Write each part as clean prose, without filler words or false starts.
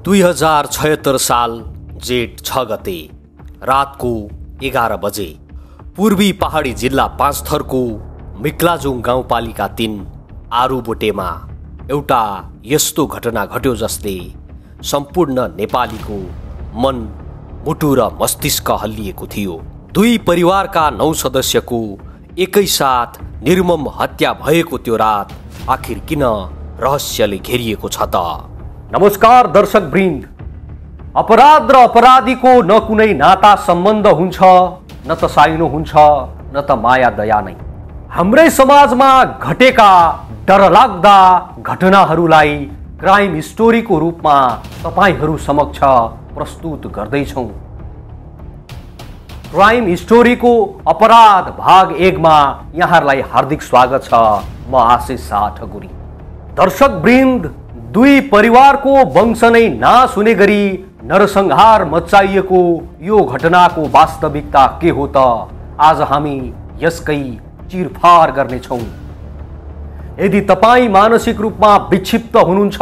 2076 साल जेठ 6 गते रातको 11 बजे पूर्वी पहाडी जिल्ला पाँचथरको मिक्लाजुङ गाउँपालिका 3 आरुबोटेमा एउटा यस्तो घटना घट्यो जसले सम्पूर्ण नेपालीको मन, मुटु र मस्तिष्क हल्लिएको थियो। दुई परिवारका 9 सदस्यको एकैसाथ निर्मम हत्या भएको त्यो रात आखिर किन रहस्यले घेरिएको छ त? नमस्कार दर्शक वृन्द। अपराध र अपराधीको न कुनै नाता सम्बन्ध हुन्छ, न त साइनो हुन्छ, न त माया दया नै। हाम्रै समाजमा घटेका डरलाग्दा घटनाहरूलाई क्राइम स्टोरीको रूपमा तपाईहरू समक्ष प्रस्तुत गर्दैछौँ। क्राइम स्टोरीको अपराध भाग 1 मा यहाँहरूलाई हार्दिक स्वागत छ। म आशिष ठकुरी। दर्शक वृन्द, दुई परिवारको वंश नै नाश हुने गरी नरसंहार मचाइएको यो घटनाको वास्तविकता के हो त आज हामी यसकै चिरफार गर्नेछौँ। यदि तपाईँ मानसिक रूपमा विक्षिप्त हुनुहुन्छ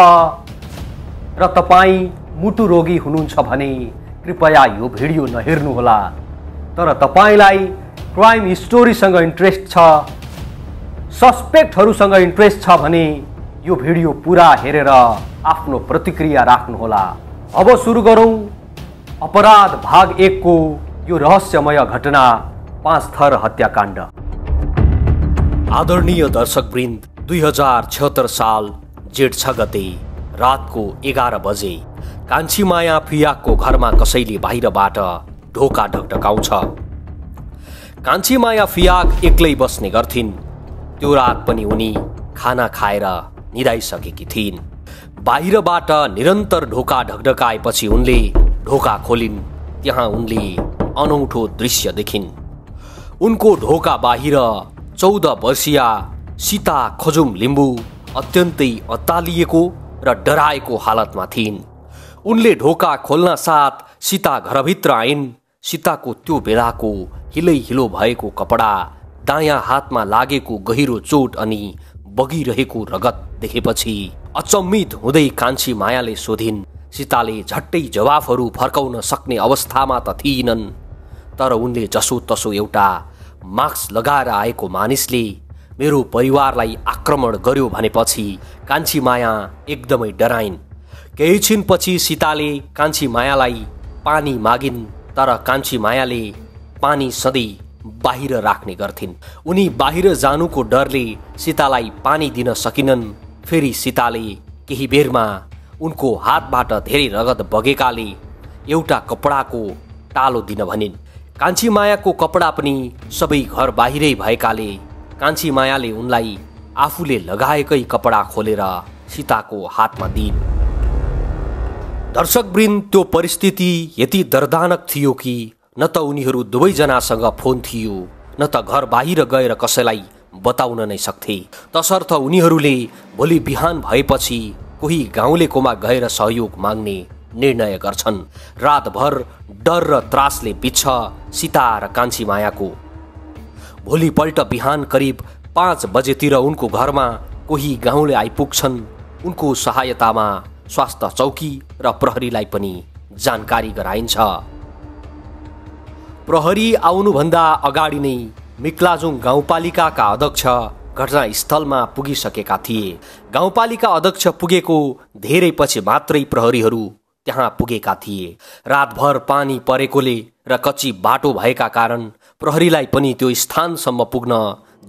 र तपाईँ मुटु रोगी हुनुहुन्छ भने कृपया यो भिडियो नहेर्नुहोला। तर तपाईलाई क्राइम स्टोरीसँग इन्ट्रेस्ट छ, सस्पेक्टहरूसँग इन्ट्रेस्ट छ भने यो भिडियो पूरा हेरेर आफ्नो प्रतिक्रिया राख्नुहोला। अब सुरु गरौँ अपराध भाग 1 को यो रहस्यमय घटना, पाँचथर हत्याकाण्ड। आदरणीय दर्शकवृन्द, 2076 साल जेठ 6 गते रातको 11 बजे कान्छीमाया फियाकको घरमा कसैले बाहिरबाट ढोका ढकढकाउँछ। कान्छीमाया फियाक एक्लै बस्ने गर्थिन्। त्यो रात पनि उनी खाना खाएर निदाइसकेकी थिइन्। बाहिरबाट निरन्तर ढोका ढकढकाएपछि उनले ढोका खोलिन्। त्यहाँ उनले अनौठो दृश्य देखिन्। उनको ढोका बाहिर 14 वर्षीया सीता खजुम लिम्बू अत्यन्तै अत्तालिएको र डराएको हालतमा थिइन्। उनले ढोका खोल्न साथ सीता घरभित्र आइन्। सीताको त्यो बेलाको हिलै भएको कपडा, दायाँ हातमा लागेको गहिरो चोट अनि बगिरहेको रगत देखेपछि अचम्मित हुँदै कान्छी मायाले सोधिन्। सीताले झट्टै जवाफहरू फर्काउन सक्ने अवस्थामा त थिइनन्, तर उनले जसो तसो एउटा मास्क लगाएर आएको मानिसले मेरो परिवारलाई आक्रमण गर्यो भनेपछि कान्छी माया एकदमै डराइन्। केही छिनपछि सीताले कान्छी मायालाई पानी मागिन्, तर कान्छी मायाले पानी सधैँ बाहिर राख्ने गर्थिन्। उनी बाहिर जानुको डरले सीतालाई पानी दिन सकिनन्। फेरि सीताले केही बेरमा उनको हातबाट धेरै रगत बगेकाले एउटा कपडाको टालो दिन भनिन्। कान्छी मायाको कपडा पनि सबै घर बाहिरै भएकाले कान्छी मायाले उनलाई आफूले लगाएकै कपडा खोलेर सीताको हातमा दिइन्। दर्शकवृन्द, त्यो परिस्थिति यति दर्दनाक थियो कि न त उनीहरू दुवैजनासँग फोन थियो, न त घर बाहिर गएर कसैलाई बताउन नै सक्थे। तसर्थ उनीहरूले भोलि बिहान भएपछि कोही गाउँलेकोमा गएर सहयोग माग्ने निर्णय गर्छन्। रातभर डर र त्रासले बित्छ सीता र कान्छी मायाको। भोलिपल्ट बिहान करिब 5 बजेतिर उनको घरमा कोही गाउँले आइपुग्छन्। उनको सहायतामा स्वास्थ्य चौकी र प्रहरीलाई पनि जानकारी गराइन्छ। प्रहरी आउनुभन्दा अगाडि नै मिक्लाजुङ गाउँपालिकाका अध्यक्ष घटनास्थलमा पुगिसकेका थिए। गाउँपालिका अध्यक्ष पुगेको धेरै पछि मात्रै प्रहरीहरू त्यहाँ पुगेका थिए। रातभर पानी परेकोले र कच्ची बाटो भएका कारण प्रहरीलाई पनि त्यो स्थानसम्म पुग्न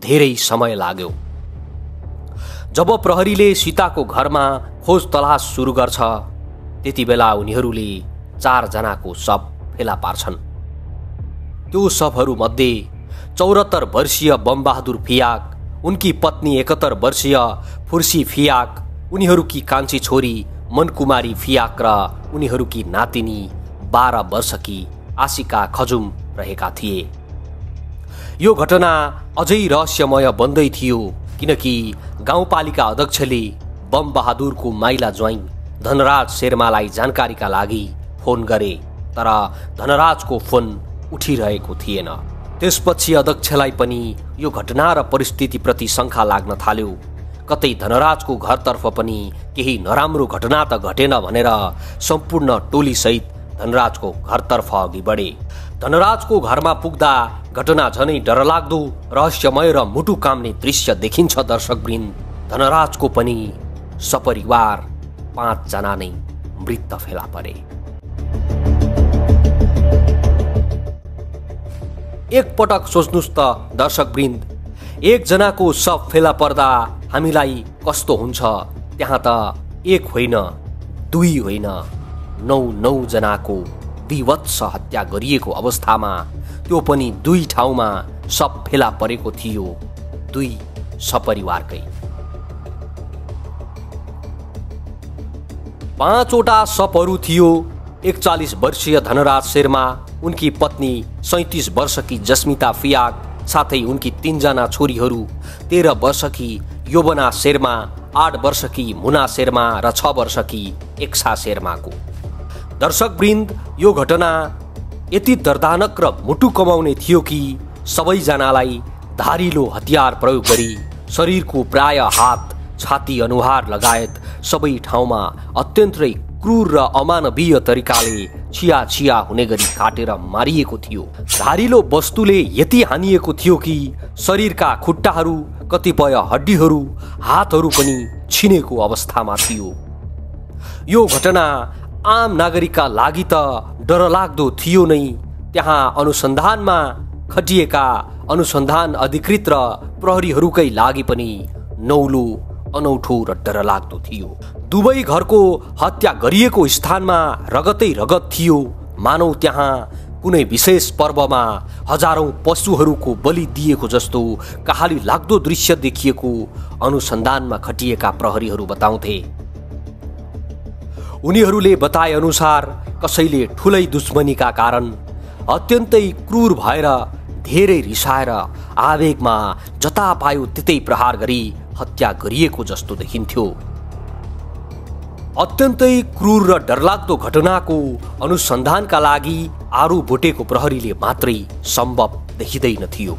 धेरै समय लाग्यो। जब प्रहरीले सीताको घरमा खोज तलास सुरु गर्छ, त्यति बेला उनीहरूले 4 जनाको शव फेला पार्छन्। त्यो शवहरूमध्ये 74 वर्षीय बमबहादुर फियाक, उनकी पत्नी 71 वर्षीय फुर्सी फियाक, उनीहरूकी कान्छी छोरी मनकुमारी फियाक र उनीहरूकी नातिनी 12 वर्षकी आशिका खजुम रहेका थिए। यो घटना अझै रहस्यमय बन्दै थियो किनकि गाउँपालिका अध्यक्षले बमबहादुरको माइला ज्वाइँ धनराज शर्मालाई जानकारीका लागि फोन गरे, तर धनराजको फोन उठिरहेको थिएन। त्यसपछि अध्यक्षलाई पनि यो घटना र परिस्थितिप्रति शङ्का लाग्न थाल्यो। कतै धनराजको घरतर्फ पनि केही नराम्रो घटना त घटेन भनेर सम्पूर्ण टोलीसहित धनराजको घरतर्फ अघि बढे। धनराजको घरमा पुग्दा घटना झनै डरलाग्दो, रहस्यमय र मुटु काम्ने दृश्य देखिन्छ दर्शकवृन्द। धनराजको पनि सपरिवार 5 जना नै मृत फेला परे। एक पटक सोच्नुस् त दर्शकवृन्द, एकजनाको शव फेला पर्दा हामीलाई कस्तो हुन्छ। त्यहाँ त एक होइन, 2 होइन, 9 जनाको विवत्स हत्या गरिएको अवस्थामा, त्यो पनि 2 ठाउँमा शव फेला परेको थियो, 2 सपरिवारकै। 5 वटा शवहरू थियो। 41 वर्षीय धनराज शर्मा, उनकी पत्नी 37 वर्षकी जस्मिता फियाक, साथै उनकी 3 जना छोरीहरू 13 वर्षकी योबना शर्मा, 8 वर्षकी मुना शर्मा र 6 वर्षकी एक्सा शर्माको। दर्शकवृन्द, यो घटना यति दर्दानक र मुटु कमाउने थियो कि सबैजनालाई धारिलो हतियार प्रयोग गरी शरीरको प्राय हात, छाती, अनुहार लगायत सबै ठाउँमा अत्यन्तै क्रूर र अमानवीय तरिकाले छिया हुने गरी काटेर मारिएको थियो। धारिलो वस्तुले यति हानिएको थियो कि शरीरका खुट्टाहरू, कतिपय हड्डीहरू, हातहरू पनि छिनेको अवस्थामा थियो। यो घटना आम नागरिकका लागि त डरलाग्दो थियो नै, त्यहाँ अनुसन्धानमा खटिएका अनुसन्धान अधिकृत र प्रहरीहरूकै लागि पनि नौलो, अनौठो र डरलाग्दो थियो। दुवै घरको हत्या गरिएको स्थानमा रगतै रगत थियो, मानौ त्यहाँ कुनै विशेष पर्वमा हजारौं पशुहरूको बलि दिएको जस्तो कहाली लाग्दो दृश्य देखिएको अनुसन्धानमा खटिएका प्रहरीहरू बताउँथे। उनीहरूले बताए अनुसार कसैले ठुलै दुश्मनीका कारण अत्यन्तै क्रूर भएर, धेरै रिसाएर, आवेगमा जता पायो त्यतै प्रहार गरी हत्या गरिएको जस्तो देखिन्थ्यो। अत्यन्तै क्रूर र डरलाग्दो घटनाको अनुसन्धानका लागि आरू बोटेको प्रहरीले मात्रै सम्भव देखिँदैन थियो।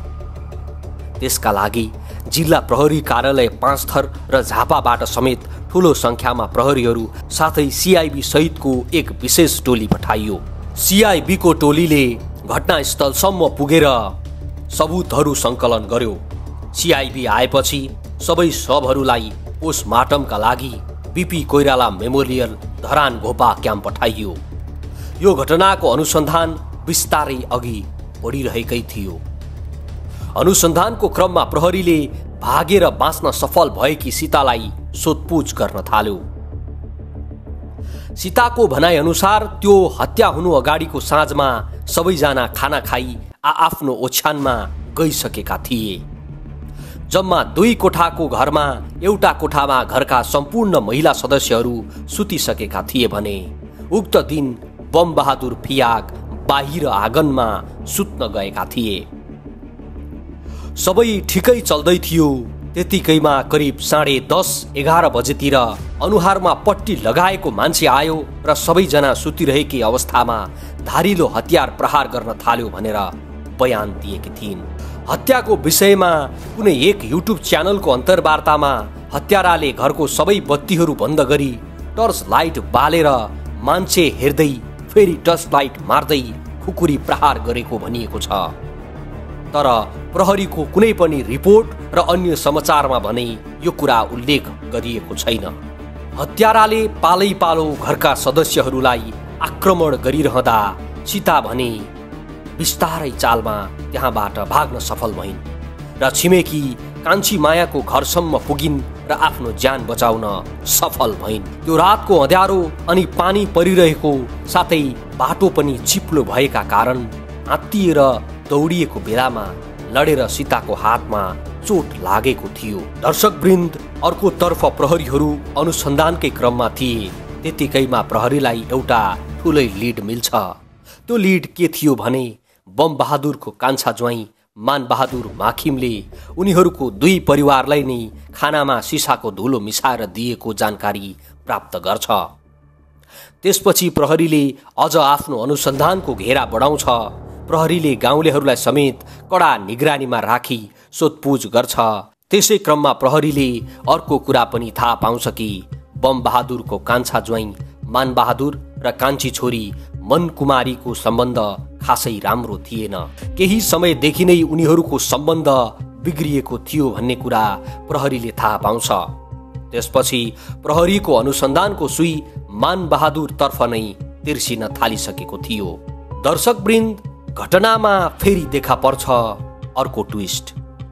त्यसका लागि जिल्ला प्रहरी कार्यालय 5 थर र झापाबाट समेत ठूलो संख्यामा प्रहरीहरू साथै सीआईबी सहितको एक विशेष टोली पठाइयो। सीआईबी को टोलीले घटनास्थलसम्म पुगेर सबुतहरू संकलन गर्यो। सीआईबी आएपछि सबै शवहरूलाई पोस्टमार्टमका लागि BP Koirala memorial Dharan Ghopa camp पठाइयो। यो घटनाको अनुसन्धान बिस्तारै अघि बढिरहेकै थियो। अनुसन्धानको क्रममा प्रहरीले भागेर बाँच्न सफल भएकी सीतालाई सोधपुछ गर्न थाल्यो। सीताको भनाइ अनुसार त्यो हत्या हुनु अगाडिको साँझमा सबैजना खाना खाई आफ्नो ओछ्यानमा गइसकेका थिए। जम्मा 2 कोठाको घरमा एउटा कोठामा घरका सम्पूर्ण महिला सदस्यहरू सुतिसकेका थिए भने उक्त दिन बम बहादुर फियाक बाहिर आँगनमा सुत्न गएका थिए। सबै ठिकै चल्दै थियो। त्यतिकैमा करिब 10:30-11 बजेतिर अनुहारमा पट्टी लगाएको मान्छे आयो र सबैजना सुतिरहेकी अवस्थामा धारिलो हतियार प्रहार गर्न थाल्यो भनेर बयान दिएकी थिइन्। हत्याको विषयमा कुनै एक युट्युब च्यानलको अन्तर्वार्तामा हत्याराले घरको सबै बत्तीहरू बन्द गरी टर्च लाइट बालेर मान्छे हेर्दै फेरि टर्च लाइट मार्दै खुकुरी प्रहार गरेको भनिएको छ। तर प्रहरीको कुनै पनि रिपोर्ट र अन्य समाचारमा भने यो कुरा उल्लेख गरिएको छैन। हत्याराले पालै पालो घरका सदस्यहरूलाई आक्रमण गरिरहँदा सीता भने बिस्तारै चालमा त्यहाँबाट भाग्न सफल भइन् र छिमेकी कान्छी मायाको घरसम्म पुगिन् र आफ्नो ज्यान बचाउन सफल भइन्। त्यो रातको अँध्यारो अनि पानी परिरहेको साथै बाटो पनि चिप्लो भएका कारण आत्तिएर दौडिएको बेलामा लडेर सीताको हातमा चोट लागेको थियो। दर्शकवृन्द, अर्कोतर्फ प्रहरीहरू अनुसन्धानकै क्रममा थिए। त्यतिकैमा प्रहरीलाई एउटा ठुलै लिड मिल्छ। त्यो लिड के थियो भने बम बहादुरको कान्छा ज्वाइँ मान बहादुर माखिमले उनीहरूको 2 परिवारलाई नै खानामा सिसाको धुलो मिसाएर दिएको जानकारी प्राप्त गर्छ। त्यसपछि प्रहरीले अझ आफ्नो अनुसन्धानको घेरा बढाउँछ। प्रहरीले गाउँलेहरूलाई समेत कडा निगरानीमा राखी सोधपुछ गर्छ। त्यसै क्रममा प्रहरीले अर्को कुरा पनि थाहा पाउँछ कि बम बहादुरको कान्छा ज्वाइँ मान बहादुर र कान्छी छोरी मनकुमारीको सम्बन्ध खासै राम्रो थिएन। केही समयदेखि नै उनीहरूको सम्बन्ध बिग्रिएको थियो भन्ने कुरा प्रहरीले थाहा पाउँछ। त्यसपछि प्रहरीको अनुसन्धानको सुई मान बहादुर तर्फ नै तिर्सिन थालिसकेको थियो। दर्शकवृन्द, घटनामा फेरि देखा पर्छ अर्को ट्विस्ट।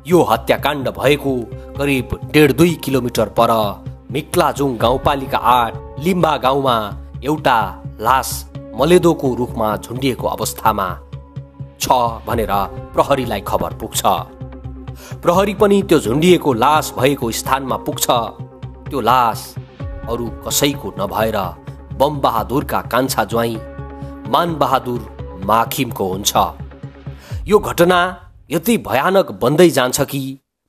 यो हत्याकाण्ड भएको करिब 1.5 किलोमिटर पर मिक्लाजुङ गाउँपालिका 8 लिम्बा गाउँमा एउटा लास मलेदोको रुखमा झुन्डिएको अवस्थामा छ भनेर प्रहरीलाई खबर पुग्छ। प्रहरी पनि त्यो झुन्डिएको लास भएको स्थानमा पुग्छ। त्यो लास अरू कसैको नभएर बम बहादुरका कान्छा ज्वाइँ मान बहादुर माखिमको हुन्छ। यो घटना यति भयानक बन्दै जान्छ कि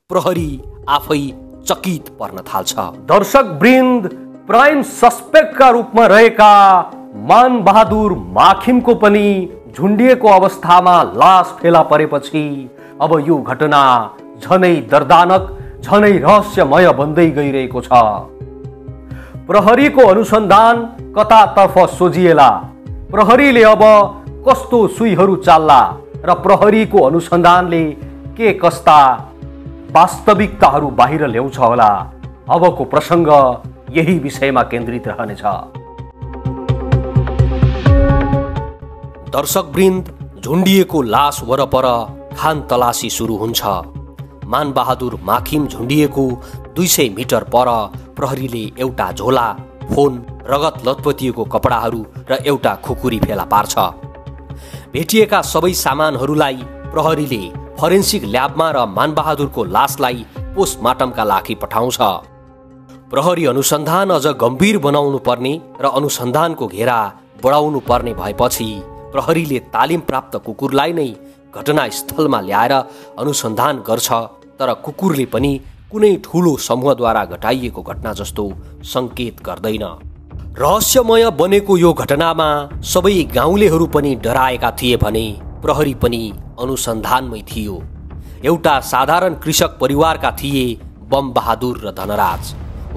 प्रहरी आफै चकित पर्न थाल्छ। दर्शकवृन्द, प्राइम सस्पेक्टका रूपमा रहेका मान बहादुर माखिमको पनि झुन्डिएको अवस्थामा लास फेला परेपछि अब यो घटना झनै दर्दानक, झनै रहस्यमय बन्दै गइरहेको छ। प्रहरीको अनुसन्धान कतातर्फ सोझिएला, प्रहरीले अब कस्तो सुईहरू चाल्ला र प्रहरीको अनुसन्धानले के कस्ता वास्तविकताहरू बाहिर ल्याउँछ होला। अबको प्रसङ्ग यही विषयमा केन्द्रित रहनेछ। दर्शकवृन्द, झुन्डिएको लास वरपर खान तलासी सुरु हुन्छ। मान बहादुर माखिम झुन्डिएको 200 मिटर पर प्रहरीले एउटा झोला, फोन, रगत लतपतिएको कपडाहरू र एउटा खुकुरी फेला पार्छ। भेटिएका सबै सामानहरूलाई प्रहरीले फरेन्सिक ल्याबमा र मान बहादुरको लासलाई पोस्टमार्टमका लागि पठाउँछ। प्रहरी अनुसन्धान अझ गम्भीर बनाउनु पर्ने र अनुसन्धानको घेरा बढाउनु पर्ने भएपछि प्रहरीले तालिम प्राप्त कुकुरलाई नै घटनास्थलमा ल्याएर अनुसन्धान गर्छ। तर कुकुरले पनि कुनै ठूलो समूहद्वारा घटाइएको घटना जस्तो संकेत गर्दैन। रहस्यमय बनेको यो घटनामा सबै गाउँलेहरू पनि डराएका थिए भने प्रहरी पनि अनुसन्धानमै थियो। एउटा साधारण कृषक परिवारका थिए बम बहादुर र धनराज।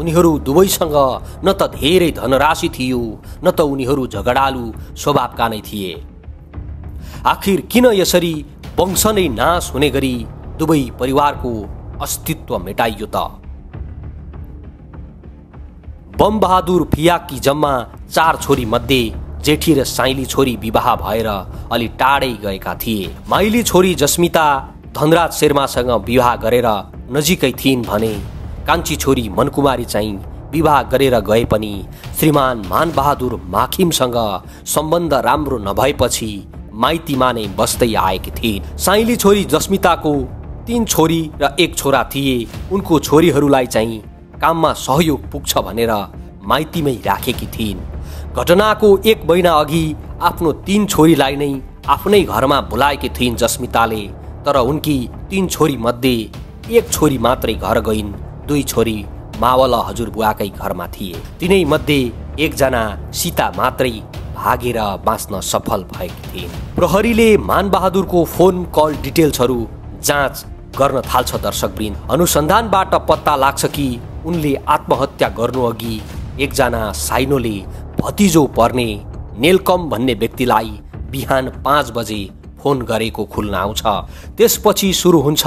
उनीहरू दुवैसँग न त धेरै धनराशि थियो न त उनीहरू झगडालु स्वभावका नै थिए। आखिर किन यसरी वंश नै नाश हुने गरी दुवै परिवारको अस्तित्व मेटाइयो त? बम बहादुर फियाककी जम्मा 4 छोरी मध्ये जेठी र साइली छोरी विवाह भएर अलि टाढै गएका थिए। माइली छोरी जस्मिता धनराज शर्मासँग विवाह गरेर नजिकै थिइन् भने कान्छी छोरी मनकुमारी चाहिँ विवाह गरेर गए पनि श्रीमान मान बहादुर माखिमसँग सम्बन्ध राम्रो नभएपछि माइतीमा नै बस्दै आएकी थिइन्। साइली छोरी जस्मिताको 3 छोरी र 1 छोरा थिए। उनको छोरीहरूलाई चाहिँ काममा सहयोग पुग्छ भनेर माइतीमै राखेकी थिइन्। घटनाको 1 महिना अघि आफ्नो 3 छोरीलाई नै आफ्नै घरमा बोलाएकी थिइन् जस्मिताले। तर उनकी 3 छोरी मध्ये 1 छोरी मात्रै घर गइन्। 2 छोरी मावला हजुरबुवाकै घरमा थिए। तिनै मध्ये 1 जना सीता मात्रै भागेर बाँच्न सफल भएकी थिइन्। प्रहरीले मान बहादुरको फोन कल डिटेल्सहरू जाँच गर्न थाल्छ। दर्शकवृन्द, अनुसन्धानबाट पत्ता लाग्छ कि उनले आत्महत्या गर्नु अघि 1 जना साइनोले भतिजो पर्ने नेलकम भन्ने व्यक्तिलाई बिहान 5 बजे फोन गरेको खुल्न आउँछ। त्यसपछि सुरु हुन्छ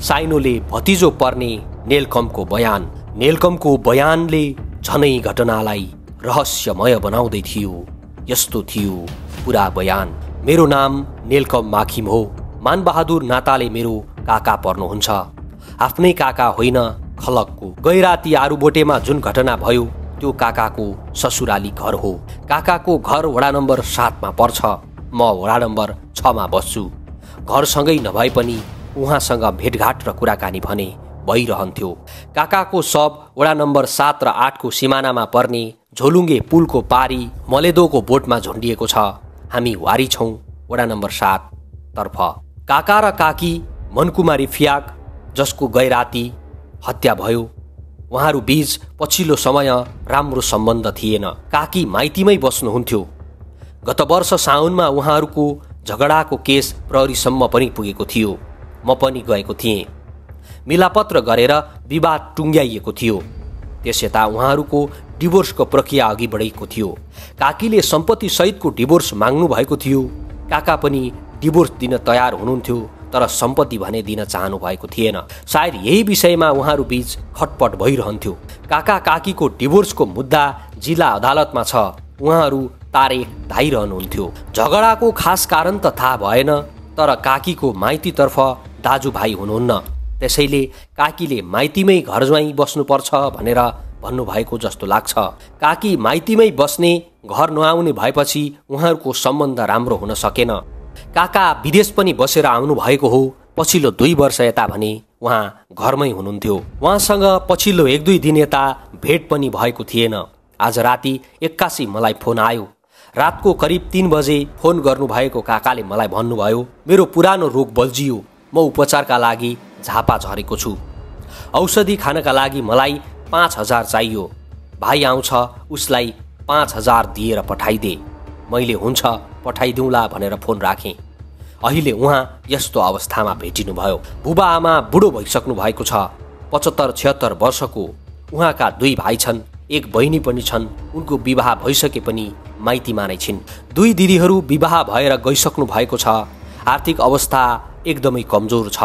साइनोले भतिजो पर्ने नेलकमको बयान। नेलकमको बयानले झनै घटनालाई रहस्यमय बनाउँदै थियो। यस्तो थियो पुरा बयान। मेरो नाम नेलकम माखिम हो। मान बहादुर नाताले मेरो काका पर्नुहुन्छ। आफ्नै काका होइन, खलकको। गैराती आरुबोटेमा जुन घटना भयो त्यो काकाको ससुराली घर हो। काकाको घर वडा नम्बर 7 मा पर्छ। म वडा नम्बर 6 मा बस्छु। घरसँगै नभए पनि उहाँसँग भेटघाट र कुराकानी भने भइरहन्थ्यो। काकाको शव वडा नम्बर 7 र 8 को सिमानामा पर्ने झोलुङ्गे पुलको पारी मलेदोको बोटमा झुन्डिएको छ। हामी वारी छौँ वडा नम्बर 7 तर्फ। काका र काकी मनकुमारी फियाक, जसको गैराती हत्या भयो, उहाँहरू बीच पछिल्लो समय राम्रो सम्बन्ध थिएन। काकी माइतीमै बस्नुहुन्थ्यो। गत वर्ष साउनमा उहाँहरूको झगडाको केस प्रहरीसम्म पनि पुगेको थियो। म पनि गएको थिएँ। मिलापत्र गरेर विवाद टुङ्ग्याइएको थियो। त्यसयता उहाँहरूको डिभोर्सको प्रक्रिया अघि बढेको थियो। काकीले सम्पत्ति सहितको डिभोर्स माग्नु भएको थियो। काका पनि डिभोर्स दिन तयार हुनुहुन्थ्यो, तर सम्पत्ति भने दिन चाहनु भएको थिएन। सायद यही विषयमा उहाँहरू बीच खटपट भइरहन्थ्यो। काका काकीको डिभोर्सको मुद्दा जिल्ला अदालतमा छ। उहाँहरू तारिख धाइरहनुहुन्थ्यो। झगडाको खास कारण त थाहा भएन, तर काकीको माइतीतर्फ दाजुभाइ हुनुहुन्न। त्यसैले काकीले माइतीमै घर ज्वाइँ बस्नुपर्छ भनेर भन्नुभएको जस्तो लाग्छ। काकी माइतीमै बस्ने, घर नआउने भएपछि उहाँहरूको सम्बन्ध राम्रो हुन सकेन। काका विदेश पनि बसेर आउनु भएको हो। पछिल्लो 2 वर्ष यता भने उहाँ घरमै हुनुहुन्थ्यो। उहाँसँग पछिल्लो 1-2 दिन यता भेट पनि भएको थिएन। आज राति 81 मलाई फोन आयो। रातको करिब 3 बजे फोन गर्नुभएको काकाले मलाई भन्नुभयो, मेरो पुरानो रोग बल्झियो, म उपचारका लागि झापा झरेको छु। औषधि खानका लागि मलाई 5000 चाहियो। भाइ आउँछ, उसलाई 5000 दिएर पठाइदे। मैले हुन्छ पठाइदिउँला भनेर फोन राखेँ। अहिले उहाँ यस्तो अवस्थामा भेटिनुभयो। बुबा आमा बुढो भइसक्नु भएको छ। 75-76 वर्षको। उहाँका 2 भाइ छन्, 1 बहिनी पनि छन्। उनको विवाह भइसके पनि माइतीमा नै छिन्। 2 दिदीहरू विवाह भएर गइसक्नु भएको छ। आर्थिक अवस्था एकदमै कमजोर छ।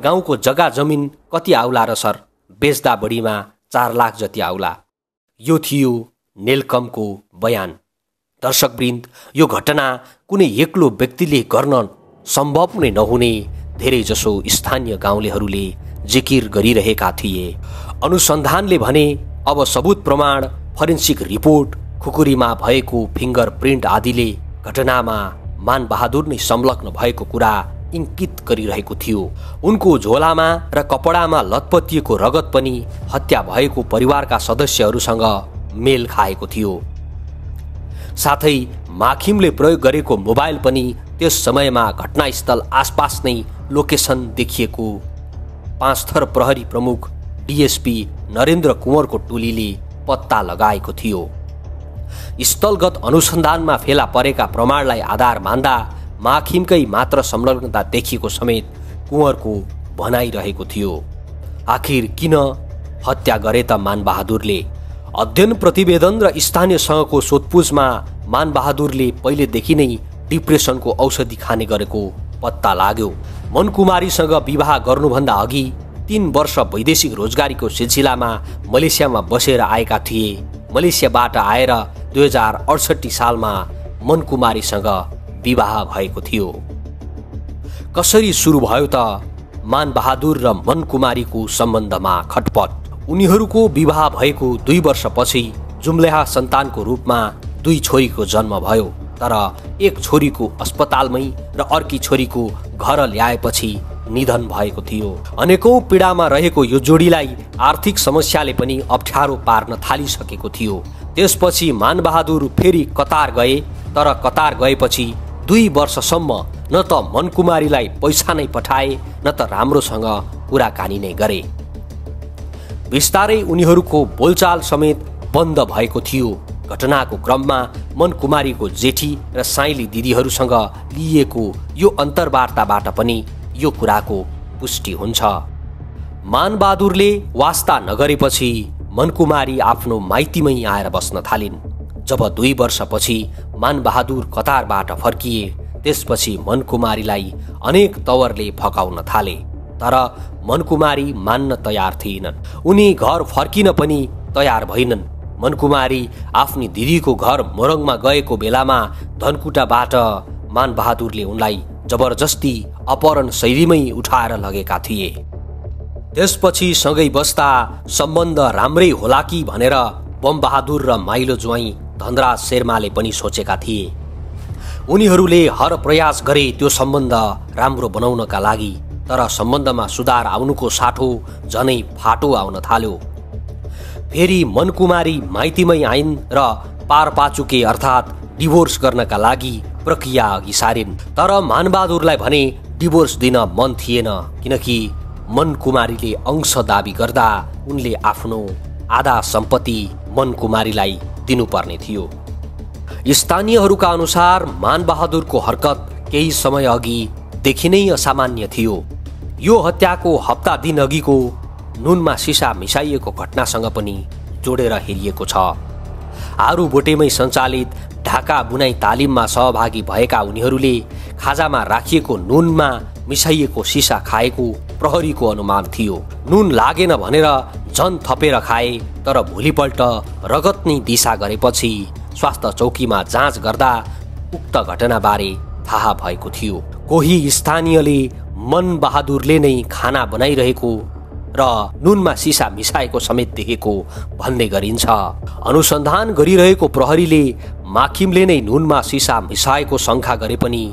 गाउँको जग्गा जमिन कति आउला र सर? बेच्दा बढीमा 4 लाख जति आउला। यो थियो नेलकमको बयान। दर्शकवृन्द, यो घटना कुनै एक्लो व्यक्तिले गर्न सम्भव नै नहुने धेरैजसो स्थानीय गाउँलेहरूले जिकिर गरिरहेका थिए। अनुसन्धानले भने अब सबुत प्रमाण, फरेन्सिक रिपोर्ट, खुकुरीमा भएको फिङ्गर प्रिन्ट आदिले घटनामा मानबहादुर नै संलग्न भएको कुरा इङ्कित गरिरहेको थियो। उनको झोलामा र कपडामा लतपतिएको रगत पनि हत्या भएको परिवारका सदस्यहरूसँग मेल खाएको थियो। साथै माखिमले प्रयोग गरेको मोबाइल पनि त्यस समयमा घटनास्थल आसपास नै लोकेसन देखिएको 5 थर प्रहरी प्रमुख डिएसपी नरेन्द्र कुँवरको टोलीले पत्ता लगाएको थियो। स्थलगत अनुसन्धानमा फेला परेका प्रमाणलाई आधार मान्दा माखिमकै मात्र संलग्नता देखिएको समेत कुँवरको भनाइरहेको थियो। आखिर किन हत्या गरे त मानबहादुरले? अध्ययन प्रतिवेदन र स्थानीयसँगको सोधपुछमा मानबहादुरले पहिलेदेखि नै डिप्रेसनको औषधि खाने गरेको पत्ता लाग्यो। मनकुमारीसँग विवाह गर्नुभन्दा अघि 3 वर्ष वैदेशिक रोजगारीको सिलसिलामा मलेसियामा बसेर आएका थिए। मलेसियाबाट आएर 2068 सालमा मनकुमारीसँग विवाह भएको थियो। कसरी सुरु भयो त मानबहादुर र मनकुमारीको सम्बन्धमा खटपट? उनीहरूको विवाह भएको 2 वर्षपछि जुम्ल्याहा सन्तानको रूपमा 2 छोरीको जन्म भयो। तर एक छोरीको अस्पतालमै र अर्की छोरीको घर ल्याएपछि निधन भएको थियो। अनेकौं पीडामा रहेको यो जोडीलाई आर्थिक समस्याले पनि अप्ठ्यारो पार्न थालिसकेको थियो। त्यसपछि मानबहादुर फेरि कतार गए। तर कतार गएपछि 2 वर्षसम्म न त मनकुमारीलाई पैसा नै पठाए, न त राम्रोसँग कुराकानी नै गरे। बिस्तारै उनीहरूको बोलचाल समेत बन्द भएको थियो। घटनाको क्रममा मनकुमारीको जेठी र साइली दिदीहरूसँग लिएको यो अन्तर्वार्ताबाट पनि यो कुराको पुष्टि हुन्छ। मानबहादुरले वास्ता नगरेपछि मनकुमारी आफ्नो माइतीमै आएर बस्न थालिन्। जब 2 वर्षपछि मानबहादुर कतारबाट फर्किए, त्यसपछि मनकुमारीलाई अनेक तवरले फकाउन थाले। तर मनकुमारी मान्न तयार थिएनन्। उनी घर फर्किन पनि तयार भइनन्। मनकुमारी आफ्नी दिदीको घर मोरङमा गएको बेलामा धनकुटाबाट मानबहादुरले उनलाई जबरजस्ती अपहरण शैलीमै उठाएर लगेका थिए। त्यसपछि सँगै बस्दा सम्बन्ध राम्रै होला कि भनेर बमबहादुर र माइलो ज्वाइँ धनराज शेर्माले पनि सोचेका थिए। उनीहरूले हर प्रयास गरे त्यो सम्बन्ध राम्रो बनाउनका लागि। तर सम्बन्धमा सुधार आउनुको साठो झनै फाटो आउन थाल्यो। फेरि मनकुमारी माइतीमै आइन् र पारपाचुके अर्थात् डिभोर्स गर्नका लागि प्रक्रिया अघि सारिन्। तर मानबहादुरलाई भने डिभोर्स दिन मन थिएन, किनकि मनकुमारीले अंश दाबी गर्दा उनले आफ्नो आधा सम्पत्ति मनकुमारीलाई दिनुपर्ने थियो। स्थानीयहरूका अनुसार मानबहादुरको हरकत केही समय अघि देखि नै असामान्य थियो। यो हत्याको हप्ता दिन अघिको नुनमा सिसा मिसाइएको घटनासँग पनि जोडेर हेरिएको छ। आरू बोटेमै सञ्चालित ढाका बुनाई तालिममा सहभागी भएका उनीहरूले खाजामा राखिएको नुनमा मिसाइएको सिसा खाएको प्रहरीको अनुमान थियो। नुन लागेन भनेर झन थपेर खाए, तर भोलिपल्ट रगत नै दिशा गरेपछि स्वास्थ्य चौकीमा जाँच गर्दा उक्त घटनाबारे थाहा भएको थियो। कोही स्थानीयले मन बहादुरले नै खाना बनाइरहेको र नुनमा सिसा मिसाएको समेत देखेको भन्ने गरिन्छ। अनुसन्धान गरिरहेको प्रहरीले माखिमले नै नुनमा सिसा मिसाएको शङ्का गरे पनि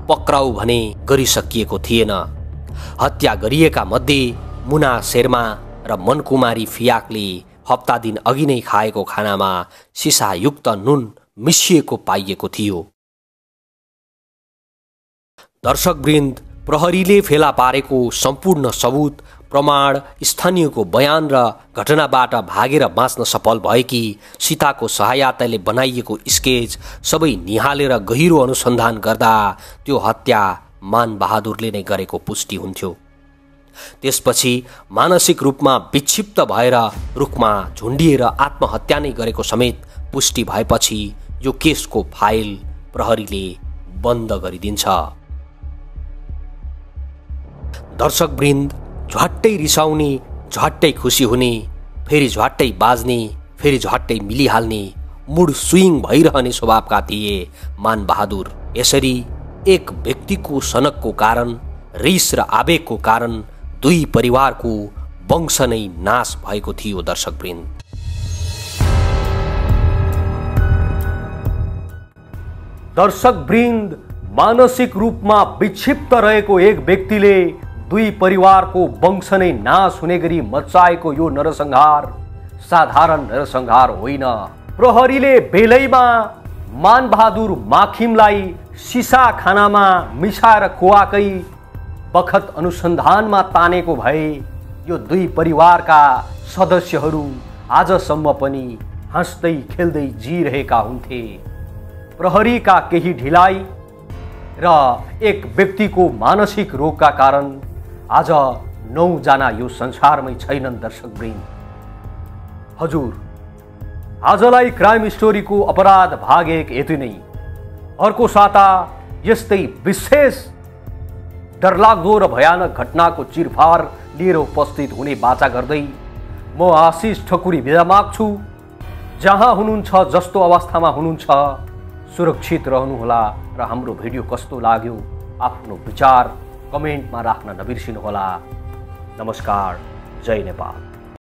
पक्राउ भने गरिसकिएको थिएन। हत्या गरिएका मध्ये मुना शेर्मा र मनकुमारी फियाकले हप्ता दिन अघि नै खाएको खानामा सिसायुक्त नुन मिसिएको पाइएको थियो। दर्शकवृन्द, प्रहरीले फेला पारेको सम्पूर्ण सबुत, प्रमाण, स्थानीयको बयान र घटनाबाट भागेर बाँच्न सफल भएकी सीताको सहायताले बनाइएको स्केच सबै निहालेर गहिरो अनुसन्धान गर्दा त्यो हत्या मान बहादुरले नै गरेको पुष्टि हुन्थ्यो। त्यसपछि मानसिक रूपमा विक्षिप्त भएर रुखमा झुन्डिएर आत्महत्या नै गरेको समेत पुष्टि भएपछि यो केसको फाइल प्रहरीले बन्द गरिदिन्छ। दर्शकवृन्द, झ्वाट्टै रिसाउने, झ्वाट्टै खुसी हुने, फेरि झ्वाट्टै बाज्ने, फेरि झ्वाट्टै मिलिहाल्ने, मुड स्विङ भइरहने स्वभावका थिए मान बहादुर। यसरी एक व्यक्तिको सनकको कारण, रिस र आवेगको कारण दुई परिवारको वंश नै नाश भएको थियो। दर्शकवृन्द, मानसिक रूपमा विक्षिप्त रहेको एक व्यक्तिले दुई परिवारको वंश नै नाश हुने गरी मचाएको यो नरसंहार साधारण नरसंहार होइन। प्रहरीले बेलैमा मान बहादुर माखिमलाई सिसा खानामा मिसाएर खुवाकै बखत अनुसन्धानमा तानेको भए यो दुई परिवारका सदस्यहरू आजसम्म पनि हाँस्दै खेल्दै जिरहेका हुन्थे। प्रहरीका केही ढिलाइ र एक व्यक्तिको मानसिक रोगका कारण आज 9 जना यो संसारमै छैनन्। दर्शकवृन्द, हजुर, आजलाई क्राइम स्टोरीको अपराध भाग 1 यति नै। अर्को साता यस्तै विशेष डरलाग्दो र भयानक घटनाको चिरफार लिएर उपस्थित हुने बाचा गर्दै म आशिष ठकुरी बिदा माग्छु। जहाँ हुनुहुन्छ, जस्तो अवस्थामा हुनुहुन्छ, सुरक्षित रहनुहोला र हाम्रो भिडियो कस्तो लाग्यो आफ्नो विचार कमेन्टमा राख्न नबिर्सिनुहोला। नमस्कार, जय नेपाल।